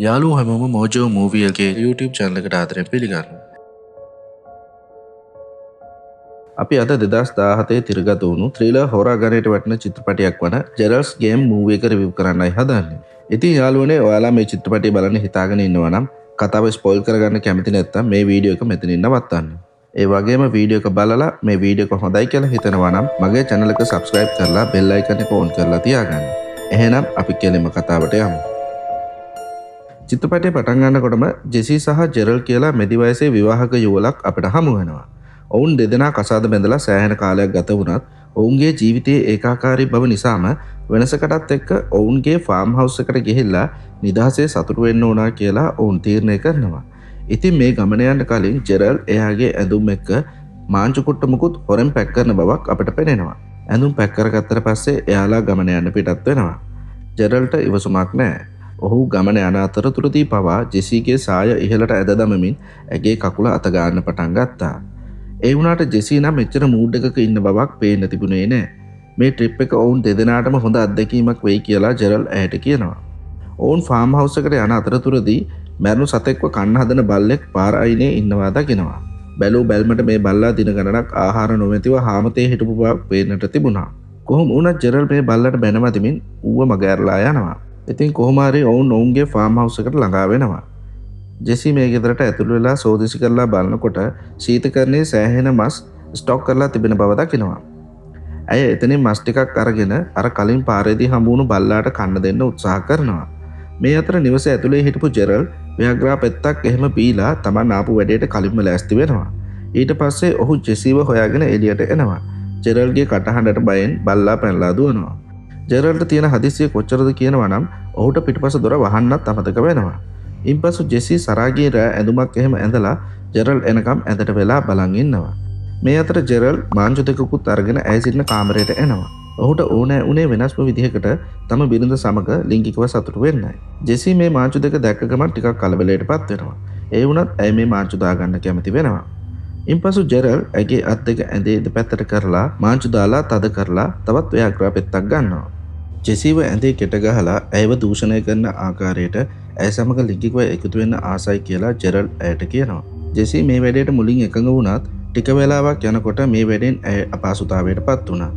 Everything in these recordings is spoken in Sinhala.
යාළුවෝ හැමෝම මොජෝ මූවී එකේ YouTube channel එකට ආදරෙන් පිළිගන්නවා. අපි අද 2017 තිරගත වුණු ත්‍රිලර් හොරර් ගණයට වැටෙන චිත්‍රපටයක් වන ජෙරල්ස් ගේම් මූවී එක රිවිව් කරන්නයි හදන්නේ. ඉතින් යාළුවනේ ඔයාලා මේ චිත්‍රපටය බලන්න හිතාගෙන ඉන්නවා නම් කතාව ස්පොයිල් කරගන්න කැමති නැත්නම් මේ වීඩියෝ එක මෙතනින් නවත්තන්න. ඒ වගේම වීඩියෝ එක බලලා මේ වීඩියෝ එක හොඳයි කියලා හිතනවා නම් මගේ channel එක subscribe කරලා bell icon එක on කරලා තියාගන්න. එහෙනම් අපි කෙලින්ම කතාවට යමු. චිත්‍රපටය පටන් ගන්නකොටම ජෙසි සහ ජෙරල් කියලා මැදි වයසේ විවාහක යුවලක් අපිට හමු වෙනවා. ඔවුන් දෙදෙනා කසාද බැඳලා සෑහෙන කාලයක් ගත වුණත් ඔවුන්ගේ ජීවිතයේ ඒකාකාරී බව නිසාම වෙනසකටත් එක්ක ඔවුන්ගේ ෆාම් හවුස් එකට ගිහිල්ලා නිදහසේ සතුටු වෙන්න ඕනා කියලා ඔවුන් තීරණය කරනවා. ඉතින් මේ ගමන යන්න කලින් ජෙරල් එයාගේ ඇඳුම් එක්ක මාංචු කුට්ට මුකුත් හොරෙන් පැක් කරන බවක් අපිට පේනවා. ඇඳුම් පැක් කරගත්තට පස්සේ එයාලා ගමන යන්න පිටත් වෙනවා. ජෙරල්ට ඉවසුමක් නැහැ. ඔහු ගමන යන අතරතුරදී පවා ජෙසිගේ සාය ඉහළට ඇද දමමින් ඇගේ කකුල අත ගන්න පටන් ගත්තා. ඒ වුණාට ජෙසි නම් මෙච්චර මූඩ් එකක ඉන්න බවක් පේන්න තිබුණේ නැහැ. මේ ට්‍රිප් එක ඔවුන් දෙදෙනාටම හොඳ අත්දැකීමක් වෙයි කියලා ජෙරල් ඇයට කියනවා. ඔවුන් ෆාම් හවුස් එකට යන අතරතුරදී මැරුණු සතෙක්ව කන්න හදන බල්ලෙක් පාර අයිනේ ඉන්නවා දකිනවා. බැලූ බැල්මට මේ බල්ලා දින ගණනක් ආහාර නොමැතිව හාමතේ හිටපු බවක් පේන්නට තිබුණා. කොහොම වුණත් ජෙරල් මේ බල්ලට බැනමදිමින් ඌව මගහැරලා යනවා. ඉතින් කොහොම හරි ඔවුන් ඔවුන්ගේ ෆාම් හවුස් එකට ළඟා වෙනවා. ජෙසි මේ ගෙදරට ඇතුළු වෙලා සෝදිසි කරලා බලනකොට ශීතකරණයේ සෑහෙන මස් ස්ටොක් කරලා තිබෙන බව දකිනවා. ඇය එතනින් මස් ටිකක් අරගෙන අර කලින් පාරේදී හම්බ වුණු බල්ලාට කන්න දෙන්න උත්සාහ කරනවා. මේ අතර නිවස ඇතුලේ හිටපු ජෙරල් ව්‍යාග්‍රා පෙත්තක් එහෙම බීලා Taman ආපු වැඩේට කලින්ම ලෑස්ති වෙනවා. ඊට පස්සේ ඔහු ජෙසිව හොයාගෙන එළියට එනවා. ජෙරල්ගේ කටහඬට බයෙන් බල්ලා පැනලා දුවනවා. ජෙරල්ට තියෙන හදිසිය කොච්චරද කියනවා නම් ඔහුට පිටපස දොර වහන්නත් අමතක වෙනවා. ඉන්පසු ජෙසි සරාගේ රෑ ඇඳුමක් එහෙම ඇඳලා ජෙරල් එනකම් ඇඳට වෙලා බලන් ඉන්නවා. මේ අතර ජෙරල් මාංචු දෙකකුත් අරගෙන ඇය සිටින කාමරයට එනවා. ඔහුට ඕනෑ උනේ වෙනස්ම විදිහකට තම බිරිඳ සමග ලිංගිකව සතුටු වෙන්නයි. ජෙසි මේ මාංචු දෙක දැක්ක ගමන් ටිකක් කලබලයටපත් වෙනවා. ඒ වුණත් ඇය මේ මාංචු දාගන්න කැමති වෙනවා. ඉන්පසු ජෙරල් ඇගේ අත් දෙක ඇඳේ දෙපැත්තට කරලා මාංචු දාලා තද කරලා තවත් ව්‍යාග්‍රා පෙත්තක් ගන්නවා. ජෙසිව ඇඳේ කෙට ගහලා ඇයව දූෂණය කරන ආකාරයට ඇය සමග ලිංගිකව එකතු වෙන්න ආසයි කියලා ජෙරල් ඇයට කියනවා. ජෙසි මේ වැඩේට මුලින් එකඟ වුණත් ටික වෙලාවක් යනකොට මේ වැඩෙන් ඇය අපහසුතාවයට පත් වුණා.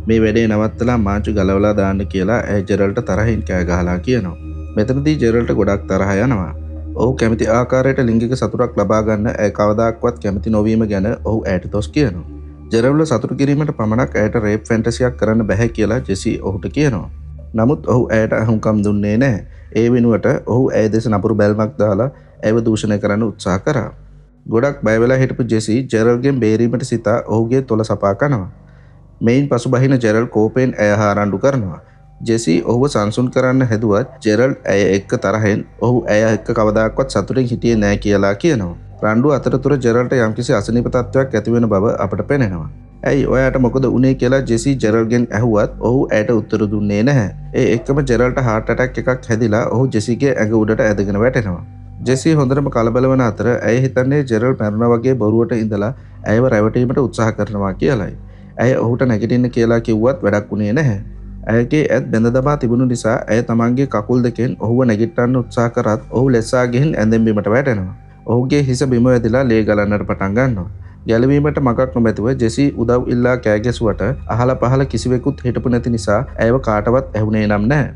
මේ වැඩේ නවත්තලා මාංචු ගලවලා දාන්න කියලා ඇය ජෙරල්ට තරහින් කෑ ගහලා කියනවා. මෙතනදී ජෙරල්ට ගොඩක් තරහ යනවා. ඔහු කැමති ආකාරයට ලිංගික සතුටක් ලබා ගන්න ඇය කවදාක්වත් කැමති නොවීම ගැන ඔහු ඇයට දොස් කියනවා. ජෙරල්ව සතුටු කිරීමට පමණක් ඇයට රේප් ෆැන්ටසියක් කරන්න බැහැ කියලා ජෙසි ඔහුට කියනවා. නමුත් ඔහු ඇයට අහුම්කම් දුන්නේ නැහැ. ඒ වෙනුවට ඔහු ඇය දෙස නපුරු බැල්මක් දාලා ඇයව දූෂණය කරන්න උත්සාහ කරා. ගොඩක් බය වෙලා හිටපු ජෙසි ජෙරල්ගෙන් බේරීමට සිතා ඔහුගේ තොල සපා කනවා. මෙයින් පසුබහින ජෙරල් කෝපයෙන් ඇය හාරණ්ඩු කරනවා. ජෙසි ඔහුව සංසුන් කරන්න හැදුවත් ජෙරල් ඇය එක්ක තරහෙන් ඔහු ඇය එක්ක කවදාක්වත් සතුටින් හිටියේ නැහැ කියලා කියනවා. රණ්ඩු අතරතුර ජෙරල්ට යම්කිසි අසනීප තත්ත්වයක් ඇති වෙන බව අපට පේනවා. ඇයි ඔයාට මොකද උනේ කියලා ජෙසි ජෙරල්ගෙන් ඇහුවත් ඔහු ඇයට උත්තර දුන්නේ නැහැ. ඒ එක්කම ජෙරල්ට හાર્ට් ඇටැක් එකක් හැදිලා ඔහු ජෙසිගේ ඇඟ උඩට ඇදගෙන වැටෙනවා. ජෙසි හොඳටම කලබල වෙන අතර ඇය හිතන්නේ ජෙරල් මැරුණා වගේ බොරුවට ඉඳලා ඇයව රැවටීමට උත්සාහ කරනවා කියලායි. ඇය ඔහුට නැගිටින්න කියලා කිව්වත් වැඩක් උනේ නැහැ. ඇයගේ ඇත් බැඳ දමා තිබුණු නිසා ඇය තමන්ගේ කකුල් දෙකෙන් ඔහුව නැගිට්ටන්න උත්සාහ කරත් ඔහු ලෙස්සා ගිහින් ඇඳෙන් බිමට වැටෙනවා. ඔහුගේ හිස බිම වැදිලා ලේ ගලන්නට පටන් ගන්නවා. ගැලවීමට මගක් නොමැතිව ජෙසි උදව් ඉල්ලා කෑ ගැසුවට අහල පහල කිසිවෙකුත් හිටපු නැති නිසා ඇයව කාටවත් ඇහුනේ නම් නැහැ.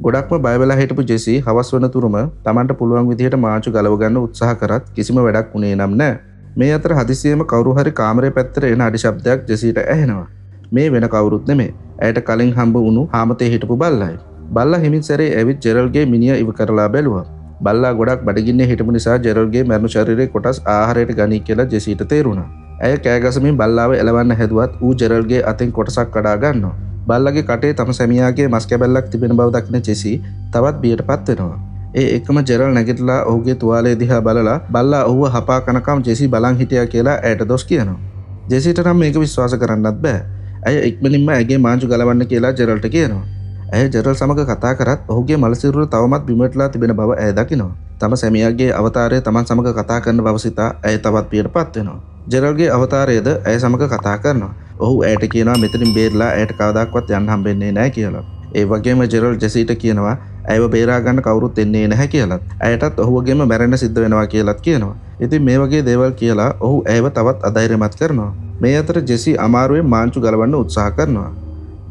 ගොඩක්ම බය වෙලා හිටපු ජෙසි හවස් වන තුරුම Tamanට පුළුවන් විදිහට මාංචු ගලව ගන්න උත්සාහ කරත් කිසිම වැඩක් උනේ නම් නැහැ. මේ අතර හදිසියෙම කවුරු හරි කාමරේ පැත්තට එන අඩි ශබ්දයක් ජෙසිට ඇහෙනවා. මේ වෙන කවුරුත් නෙමෙයි. ඇයට කලින් හම්බ වුණු හාමතේ හිටපු බල්ලයි. බල්ලා හිමින් සැරේ ඇවිත් ජෙරල්ගේ මිනිය ඉව කරලා බැලුවා. බල්ලා ගොඩක් බඩගින්නේ හිටපු නිසා ජෙරල්ගේ මැරුණු ශරීරයේ කොටස් ආහාරයට ගනී කියලා ජෙසිට තේරුණා. ඇය කෑගසමින් බල්ලාව එලවන්න හැදුවත් ඌ ජෙරල්ගේ අතෙන් කොටසක් කඩා ගන්නවා. බල්ලාගේ කටේ තම සැමියාගේ මස් කැබැල්ලක් තිබෙන බව දකින ජෙසි තවත් බියටපත් වෙනවා. ඒ එකම ජෙරල් නැගිටලා ඔහුගේ තුවාලය දිහා බලලා බල්ලා ඔහුව හපා කනකම් ජෙසි බලන් හිටියා කියලා ඇයට දොස් කියනවා. ජෙසිට නම් මේක විශ්වාස කරන්නත් බෑ. ඇය ඉක්මනින්ම ඇගේ මාංචු ගලවන්න කියලා ජෙරල්ට කියනවා. ඇය ජෙරල් සමග කතා කරත් ඔහුගේ මල සිරුර තවමත් බිමටලා තිබෙන බව ඇය දකිනවා. තම සැමියාගේ අවතාරය Taman සමග කතා කරන බව සිතා ඇය තවත් බියටපත් වෙනවා. ජෙරල්ගේ අවතාරයද ඇය සමග කතා කරනවා. ඔහු ඇයට කියනවා මෙතනින් බේරලා ඇයට කවදාවත් යන්න හම්බෙන්නේ නැහැ කියලා. ඒ වගේම ජෙරල් ජෙසීට කියනවා ඇයව බේරා ගන්න කවුරුත් එන්නේ නැහැ කියලත්. ඇයටත් ඔහුවගේම මැරෙන්න සිද්ධ වෙනවා කියලත් කියනවා. ඉතින් මේ වගේ දේවල් කියලා ඔහු ඇයව තවත් අධෛර්යමත් කරනවා. මේ අතර ජෙසී අමාරුවෙන් මාංචු ගලවන්න උත්සාහ කරනවා.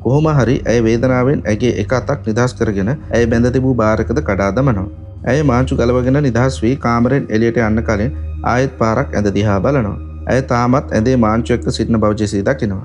කොහොම හරි ඇය වේදනාවෙන් ඇගේ එක අතක් නිදහස් කරගෙන ඇය බැඳ තිබූ බාරකද කඩා දමනවා. ඇය මාංචු ගලවගෙන නිදහස් වී කාමරෙන් එළියට යන්න කලින් ආයෙත් පාරක් ඇඳ දිහා බලනවා. ඇය තාමත් ඇඳේ මාංචු එක්ක සිටින බව ජෙසී දකිනවා.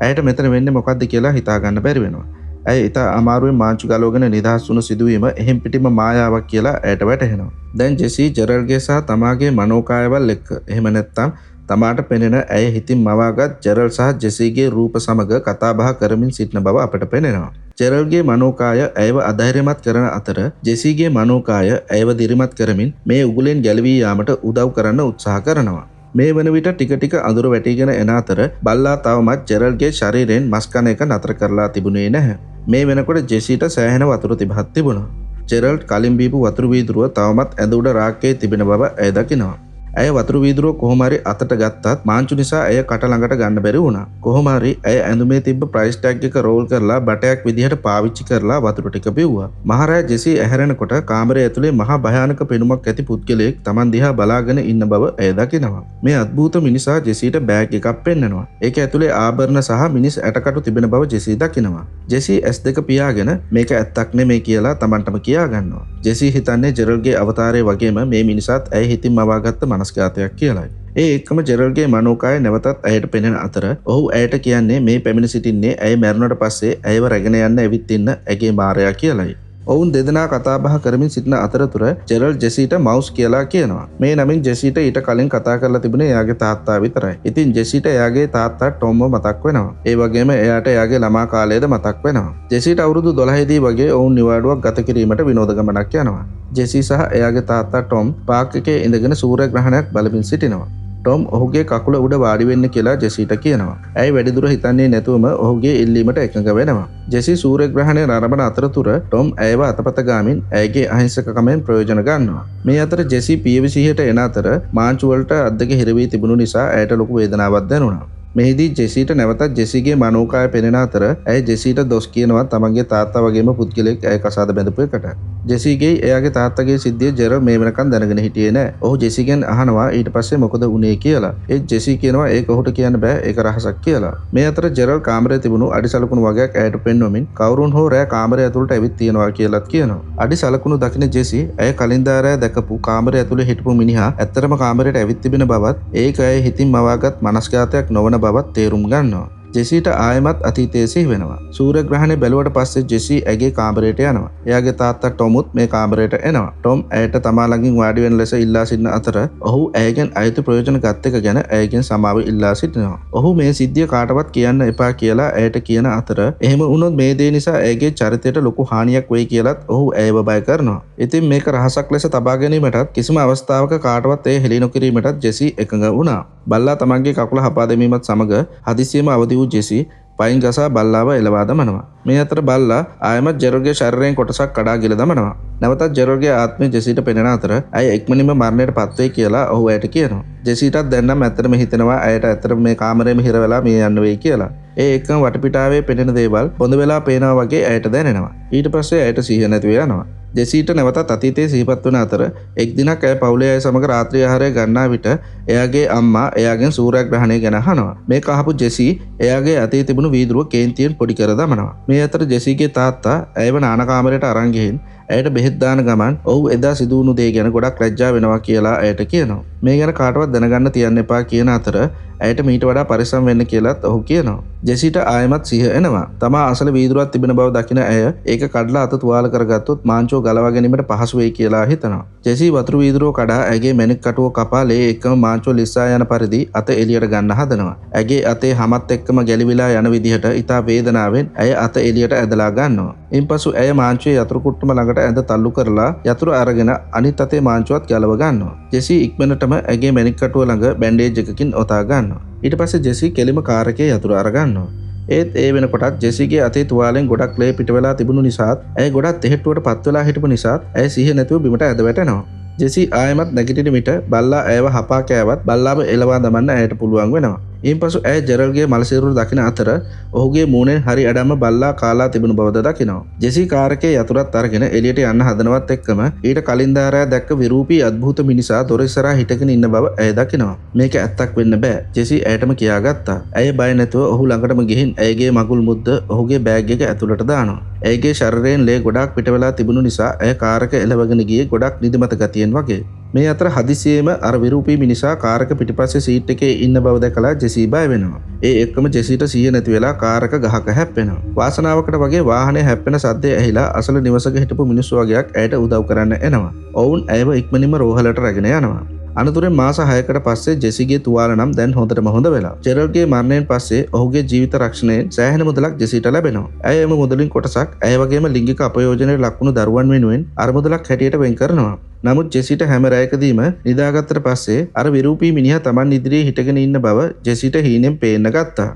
ඇයට මෙතන වෙන්නේ මොකද්ද කියලා හිතා ගන්න බැරි වෙනවා. ඇය ඉතා අමාරුවෙන් මාංචු ගලවගෙන නිදහස් වුණු සිදුවීම එහෙම් පිටිම මායාවක් කියලා ඇයට වැටහෙනවා. දැන් ජෙසී ජෙරල්ගේ සහ තමාගේ මනෝකායවල් එක්ක එහෙම නැත්නම් තමාට පෙනෙන ඇය හිතින් මවාගත් ජෙරල් සහ ජෙසීගේ රූප සමග කතාබහ කරමින් සිටින බව අපට පෙනෙනවා. ජෙරල්ගේ මනෝකාය ඇයව අධෛර්යමත් කරන අතර ජෙසීගේ මනෝකාය ඇයව දිරිමත් කරමින් මේ උගුලෙන් ගැලවී යාමට උදව් කරන්න උත්සාහ කරනවා. මේ වන විට ටික ටික අඳුර වැටිගෙන එන අතර බල්ලා තවමත් ජෙරල්ගේ ශරීරයෙන් මස් කන එක නතර කරලා තිබුණේ නැහැ. මේ වෙනකොට ජෙසීට සෑහෙන වතුර තිබහත් තිබුණා. ජෙරල්ඩ් කලින් බීපු වතුර වීදුරුව තවමත් ඇඳ උඩ රාක්කේ තිබෙන බව ඇය දකිනවා. ඇය වතුර වීදුරුව කොහොම හරි අතට ගත්තත් මාංචු නිසා ඇය කට ළඟට ගන්න බැරි වුණා. කොහොම හරි ඇය ඇඳුමේ තිබ්බ ප්‍රයිස් ටැග් එක රෝල් කරලා බටයක් විදිහට පාවිච්චි කරලා වතුර ටික බිව්වා. මහරෑ ජෙසී ඇහැරෙනකොට කාමරය ඇතුලේ මහා භයානක පෙනුමක් ඇති පුද්ගලයෙක් Taman දිහා බලාගෙන ඉන්න බව ඇය දකිනවා. මේ අద్භූත මිනිසා ජෙසීට බෑග් එකක් පෙන්නනවා. ඒක ඇතුලේ ආභරණ සහ මිනිස් ඇටකටු තිබෙන බව ජෙසී දකිනවා. ජෙසී S2 පියාගෙන මේක ඇත්තක් නෙමෙයි කියලා Tamanටම කියා ගන්නවා. ජෙසී හිතන්නේ ජෙරල්ගේ අවතාරය වගේම මේ මිනිසාත් ඇය හිතින් මවාගත්ත මනස්ගතයක් කියලායි. ඒ එක්කම ජෙරල්ගේ මනෝකාය නැවතත් ඇයට පෙනෙන අතර ඔහු ඇයට කියන්නේ මේ පැමිණ සිටින්නේ ඇය මැරුණට පස්සේ ඇයව රැගෙන යන්න ඇවිත් ඉන්න ඇගේ මාරයා කියලායි. ඔවුන් දෙදෙනා කතාබහ කරමින් සිටින අතරතුර ජෙරල් ජෙසීට මවුස් කියලා කියනවා. මේ නමින් ජෙසීට ඊට කලින් කතා කරලා තිබුණේ එයාගේ තාත්තා විතරයි. ඉතින් ජෙසීට එයාගේ තාත්තා ටොම්ව මතක් වෙනවා. ඒ වගේම එයාට එයාගේ ළමා කාලයද මතක් වෙනවා. ජෙසීට අවුරුදු 12 දී වගේ ඔවුන් නිවාඩුවක් ගත කිරීමට විනෝද ගමනක් යනවා. ජෙසී සහ එයාගේ තාත්තා ටොම් පාක් එකේ ඉඳගෙන සූර්ය ග්‍රහණයක් බලමින් සිටිනවා. ටොම් ඔහුගේ කකුල උඩ වාඩි වෙන්න කියලා ජෙසීට කියනවා. ඇය වැඩිදුර හිතන්නේ නැතුවම ඔහුගේ ඉල්ලීමට එකඟ වෙනවා. ජෙසී සූර්ය ග්‍රහණය නරඹන අතරතුර ටොම් ඇයව අතපත ගාමින් ඇයගේ අහිංසකකමෙන් ප්‍රයෝජන ගන්නවා. මේ අතර ජෙසී පියවිසිහට එන අතර මාංචු වලට අද්දක හිර වී තිබුණු නිසා ඇයට ලොකු වේදනාවක් දැනුණා. මෙහිදී ජෙසීට නැවතත් ජෙසීගේ මනෝකාය පෙනෙන අතර ඇය ජෙසීට දොස් කියනවා තමන්ගේ තාත්තා වගේම පුද්ගලෙක් ඇය කසාද බැඳපු එකට. ජෙසීගේ එයාගේ තාත්තගේ සිද්ධිය ජෙරල් මේ වෙනකන් දැනගෙන හිටියේ නෑ. ඔහු ජෙසීගෙන් අහනවා ඊට පස්සේ මොකද වුනේ කියලා. ඒත් ජෙසී කියනවා ඒක ඔහුට කියන්න බෑ ඒක රහසක් කියලා. මේ අතර ජෙරල් කාමරයේ තිබුණු අඩි සලකුණු වගේක් ඇයට පෙන්වමින් කවුරුන් හෝ රෑ කාමරය ඇතුළට ඇවිත් තියනවා කියලාත් කියනවා. අඩි සලකුණු දකින ජෙසී ඇය කලින් දා රෑ දැකපු කාමරය ඇතුළේ හිටපු මිනිහා ඇත්තටම කාමරයට ඇවිත් තිබෙන බවත් ඒක ඇය හිතින් මවාගත් මනස්ගතයක් නොවන බවත් තේරුම් ගන්නවා. ජෙසීට ආයමත් අතීතයේ සිහි වෙනවා. සූර්ය ග්‍රහණය බැලුවට පස්සේ ජෙසී ඇගේ කාමරයට යනවා. එයාගේ තාත්තා ටොමුත් මේ කාමරයට එනවා. ටොම් ඇයට තමා ළඟින් වාඩි වෙන ලෙස ඉල්ලා සිටින අතර ඔහු ඇයගෙන් අයිති ප්‍රයෝජන ගත් එක ගැන ඇයගෙන් සමාව ඉල්ලා සිටිනවා. ඔහු මේ සිද්ධිය කාටවත් කියන්න එපා කියලා ඇයට කියන අතර එහෙම වුණොත් මේ දේ නිසා ඇයගේ චරිතයට ලොකු හානියක් වෙයි කියලත් ඔහු ඇයව බය කරනවා. ඉතින් මේක රහසක් ලෙස තබා ගැනීමටත් කිසිම අවස්ථාවක කාටවත් එය හෙළි නොකිරීමටත් ජෙසී එකඟ වුණා. බල්ලා තමන්ගේ කකුල හපා දැමීමත් සමග හදිසියෙම අවදි වූ ජෙසී පයින් ගසා බල්ලාව එලවා දමනවා. මේ අතර බල්ලා ආයමත් ජෙරල්ගේ ශරීරයෙන් කොටසක් කඩා ගිල දමනවා. නැවතත් ජෙරල්ගේ ආත්මය ජෙසීට පෙනෙන අතර ඇය ඉක්මනින්ම මරණයට පත්වෙයි කියලා ඔහු ඇයට කියනවා. ජෙසීටත් දැන් නම් ඇත්තටම හිතෙනවා ඇයට ඇත්තටම මේ කාමරේම හිර වෙලා මේ යන්න වෙයි කියලා. ඒ එක්කම වටපිටාවේ පෙනෙන දේවල් බොඳ වෙලා පේනවා වගේ ඇයට දැනෙනවා. ඊට පස්සේ ඇයට සිහිය නැතිව යනවා. ජෙසීට නැවතත් අතීතයේ සිහිපත් වන අතර එක් දිනක් ඇය පවුලේ අය සමග රාත්‍රී ආහාරය ගන්නා විට එයාගේ අම්මා එයාගෙන් සූර්යග්‍රහණය ගැන අහනවා. මේක අහපු ජෙසී එයාගේ අතේ තිබුණු වීදුරුව කේන්තියෙන් පොඩි කර දමනවා. මේ අතර ජෙසීගේ තාත්තා ඇයව නාන කාමරයට අරන් ගිහින් ඇයට බෙහෙත් දාන ගමන් ඔහු එදා සිදු වුණු දේ ගැන ගොඩක් ලැජ්ජා වෙනවා කියලා ඇයට කියනවා. මේ ගැන කාටවත් දැනගන්න තියන්න එපා කියන අතර ඇයට මීට වඩා පරිස්සම් වෙන්න කියලාත් ඔහු කියනවා. ජෙසීට ආයමත් සිහිය එනවා. තමා අසල වීදුරුවක් තිබෙන බව දකින ඇය ඒක කඩලා අත තුවාල කරගත්තොත් මාංචුව ගලවා ගැනීමට පහසු වෙයි කියලා හිතනවා. ජෙසී වතුර වීදුරුව කඩා ඇගේ මැණික් කටුව කපා ලේ එක්කම මාංචුව ලිස්සා යන පරිදි අත එළියට ගන්න හදනවා. ඇගේ අතේ හැමත් එක්කම ගැලිවිලා යන විදිහට ඉතා වේදනාවෙන් ඇය අත එළියට ඇදලා ගන්නවා. ඉන්පසු ඇය මාංචුවේ යතුරු කුට්ටම ළඟට ඇඳ තල්ලු කරලා යතුරු අරගෙන අනිත් අතේ මාංචුවත් ගලව ගන්නවා. ජෙසී ඉක්මනටම ඇගේ මැණික් කටුව ළඟ බැන්ඩේජ් එකකින් ඔතා ගන්නවා. ඊට පස්සේ ජෙසී කෙලිම කාර් එකේ යතුරු අරගන්නවා. ඒත් ඒ වෙනකොටත් ජෙසීගේ අතේ තුවාලෙන් ගොඩක් ලේ පිට වෙලා තිබුණු නිසාත් ඇය ගොඩක් තෙහෙට්ටුවට පත් වෙලා හිටපු නිසාත් ඇය සිහිය නැතුව බිමට ඇද වැටෙනවා. ජෙසී ආයමත් නැගිටින විට බල්ලා ඇයව හපා කෑවත් බල්ලාව එලවා දමන්න ඇයට පුළුවන් වෙනවා. ඉන්පසු ඇය ජෙරල්ගේ මලසිරුර දකින අතර ඔහුගේ මූණෙන් හරි අඩම්ම බල්ලා කාලා තිබුණු බවද දකිනවා. ජෙසි කාර් එකේ යතුරත් අරගෙන එළියට යන්න හදනවත් එක්කම ඊට කලින් දාරයා දැක්ක විරූපී අద్භූත මිනිසා දොර ඉස්සරහා හිටගෙන ඉන්න බව ඇය දකිනවා. මේක ඇත්තක් වෙන්න බෑ. ජෙසි ඇයටම කියාගත්තා. ඇය බය නැතුව ඔහු ළඟටම ගිහින් ඇයගේ මගුල් මුද්ද ඔහුගේ බෑග් එක ඇතුළට දානවා. ඇයගේ ශරීරයෙන් ලේ ගොඩාක් පිට වෙලා තිබුණු නිසා ඇය කාර් එක එලවගෙන ගියේ ගොඩක් නිදිමත ගතියෙන් වගේ. මේ අතර හදිසියේම අර විරූපී මිනිසා කාර් එක පිටිපස්සේ සීට් එකේ ඉන්න බව දැකලා ජෙසි බය වෙනවා. ඒ එක්කම ජෙසිට සිහිය නැති වෙලා කාර් එක ගහක හැප්පෙනවා. වාසනාවකට වගේ වාහනේ හැප්පෙන සද්දය ඇහිලා අසල නිවසක හිටපු මිනිස්සු වගේක් ඇයට උදව් කරන්න එනවා. ඔවුන් ඇයව ඉක්මනින්ම රෝහලට රැගෙන යනවා. අනතුරෙන් මාස 6කට පස්සේ ජෙසිගේ තුවාල නම් දැන් හොඳටම හොඳ වෙලා. ජෙරල්ගේ මරණයෙන් පස්සේ ඔහුගේ ජීවිත රක්ෂණයෙන් සෑහෙන මුදලක් ජෙසිට ලැබෙනවා. ඇය එම මුදලින් කොටසක් ඇය වගේම ලිංගික අපයෝජනයට ලක්වුණු දරුවන් වෙනුවෙන් අරමුදලක් හැටියට වෙන් කරනවා. නමුත් ජෙසිට හැම රැයකදීම නිදාගත්තට පස්සේ අර විරූපී මිනිහා Taman ඉදිරියේ හිටගෙන ඉන්න බව ජෙසිට හීනෙන් පේන්න ගත්තා.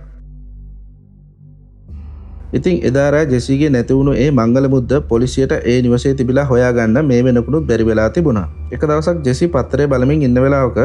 ඉතින් එදා රෑ ජෙසිගේ නැති වුණු ඒ මංගල මුද්ද පොලිසියට ඒ නිවසේ තිබිලා හොයාගන්න මේ වෙනකුණුත් බැරි වෙලා තිබුණා. එක දවසක් ජෙසි පත්තරේ බලමින් ඉන්න වෙලාවක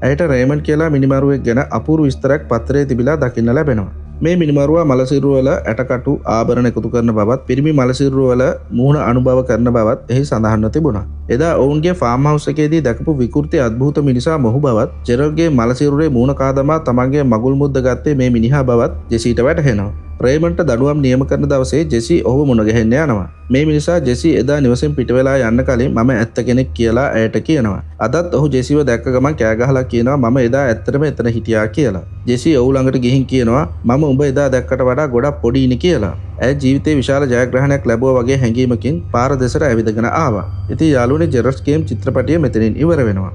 ඇයට රේමන්ඩ් කියලා මිනිමරුවෙක් ගැන අපූර්ව විස්තරයක් පත්තරේ තිබිලා දකින්න ලැබෙනවා. මේ මිනිමරුවා මලසිරුවල ඇටකටු ආභරණ එකතු කරන බවත් පිරිමි මලසිරුවල මුහුණ අනුභව කරන බවත් එහි සඳහන්ව තිබුණා. එදා ඔවුන්ගේ ෆාම් හවුස් එකේදී දැකපු විකෘති අద్භූත මිනිසා මොහු බවත් ජෙරල්ගේ මලසිරුවේ මුහුණ කාදමා තමන්ගේ මගුල් මුද්ද ගත්තේ මේ මිනිහා බවත් ජෙසිට වැටහෙනවා. රේමන්ට දඩුවම් නියම කරන දවසේ ජෙසි ඔහු මුණ ගැහෙන්න යනවා. මේ මිනිසා ජෙසි එදා නිවසෙන් පිට වෙලා යන්න කලින් මම ඇත්ත කෙනෙක් කියලා ඇයට කියනවා. අදත් ඔහු ජෙසිව දැක්ක ගමන් කෑ ගහලා කියනවා මම එදා ඇත්තටම එතන හිටියා කියලා. ජෙසි ඔහු ළඟට ගිහින් කියනවා මම උඹ එදා දැක්කට වඩා ගොඩක් පොඩි ඉනි කියලා. ඇය ජීවිතේ විශාල ජයග්‍රහණයක් ලැබුවා වගේ හැඟීමකින් පාර දෙසට ඇවිදගෙන ආවා. ඉතින් යාළුවනේ ජෙරල්ස් ගේම් චිත්‍රපටය මෙතනින් ඉවර වෙනවා.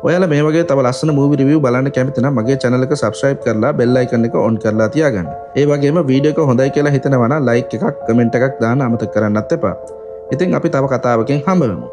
ඔයාලා මේ වගේ තව ලස්සන මූවි රිවිව් බලන්න කැමති නම් මගේ channel එක subscribe කරලා bell icon එක on කරලා තියාගන්න. ඒ වගේම වීඩියෝ එක හොඳයි කියලා හිතනවා නම් like එකක් comment එකක් දාන්න අමතක කරන්නත් එපා. ඉතින් අපි තව කතාවකින් හම්බ වෙමු.